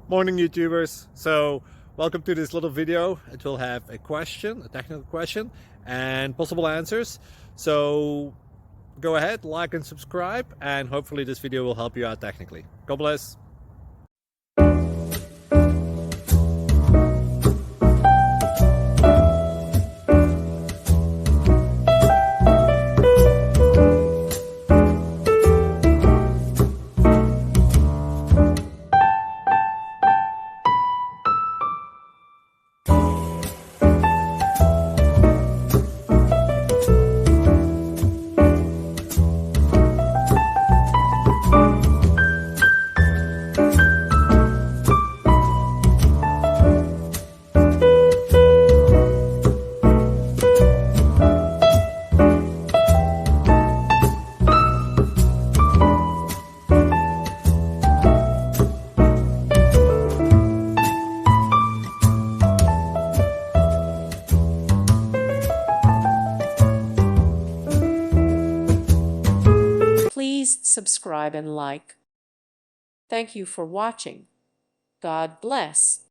Morning YouTubers. So welcome to this little video. It will have a question, a technical question, and possible answers. So go ahead, like and subscribe, and hopefully this video will help you out technically. God bless. Please subscribe and like. Thank you for watching. God bless.